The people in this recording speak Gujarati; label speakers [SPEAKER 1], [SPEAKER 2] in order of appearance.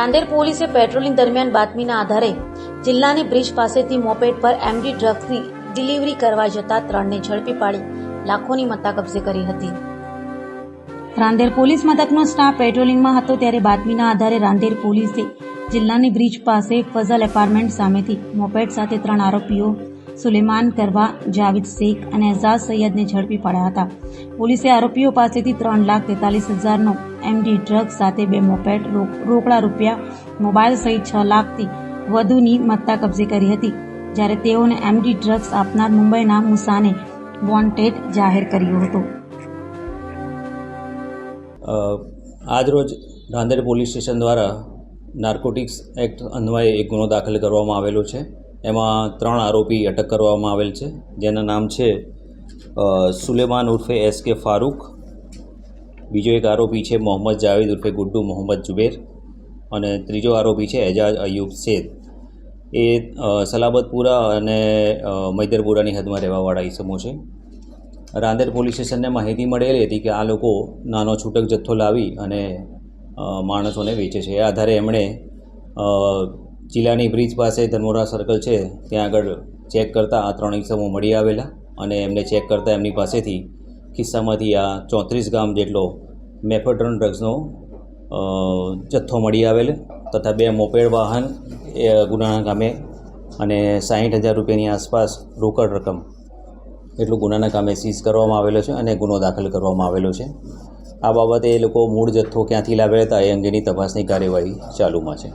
[SPEAKER 1] રાંદેર પોલીસે પેટ્રોલિંગ દરમિયાન બાતમીના આધારે જિલ્લાની બ્રિજ પાસેથી મોપેડ પર એમડી ડ્રગ્સની ડિલિવરી કરવા જતા 3ને ઝડપી પાડી લાખોની મત્તા કબજે કરી હતી। રાંદેર પોલીસ મથકનો સ્ટાફ પેટ્રોલિંગમાં હતો ત્યારે બાતમીના આધારે રાંદેર પોલીસે જિલ્લાની બ્રિજ પાસે ફઝલ એપાર્ટમેન્ટ સામેથી મોપેડ સાથે 3 આરોપીઓ સુલેમાન કરવા, જાવેદ શેખ અને એઝાઝ સૈયદને ઝડપી પાડ્યા હતા। પોલીસે આરોપીઓ પાસેથી 3,43,000નો એમડી ડ્રગ્સ સાથે 2 મોપેડ, રોકડા રૂપિયા, મોબાઈલ સહિત 6 લાખથી વધુની મત્તા કબજે કરી હતી, જ્યારે તેઓને એમડી ડ્રગ્સ આપનાર મુંબઈના મુસાને વોન્ટેડ જાહેર કર્યો હતો।
[SPEAKER 2] આજરોજ રાંદેર પોલીસ સ્ટેશન દ્વારા નાર્કોટિક્સ એક્ટ અન્વયે એક ગુનો દાખલ કરવામાં આવેલો છે। એમાં 3 આરોપી અટક કરવામાં આવેલ છે, જેના નામ છે સુલેમાન ઉર્ફે SK ફારૂક, બીજો એક આરોપી છે મોહમ્મદ જાવેદ ઉર્ફે ગુડ્ડુ મોહમ્મદ જુબેર અને ત્રીજો આરોપી છે એજાજ અયુબ શેખ। એ સલાબતપુરા અને મૈદરપુરાની હદમાં રહેવાવાળા ઇસમો છે। રાંદેર પોલીસ સ્ટેશનને માહિતી મળેલી હતી કે આ લોકો નાનો છૂટક જથ્થો લાવી અને માણસોને વેચે છે। એ આધારે એમણે જિલ્લાની બ્રિજ પાસે ધનમોરા સર્કલ છે ત્યાં આગળ ચેક કરતાં આ 3 ઇસમો મળી આવેલા અને એમને ચેક કરતાં એમની પાસેથી ખિસ્સામાંથી આ 34 ગ્રામ જેટલો મેફેડ્રોન ડ્રગ્સનો જથ્થો મળી આવેલ તથા 2 મોપેડ વાહન ગુનાના કામે અને 60,000 રૂપિયાની આસપાસ રોકડ રકમ એટલું ગુનાના કામે સીઝ કરવામાં આવેલો છે અને ગુનો દાખલ કરવામાં આવેલો છે। આ બાબતે એ લોકો મૂળ જથ્થો ક્યાંથી લાવ્યા હતા એ અંગેની તપાસની કાર્યવાહી ચાલુમાં છે।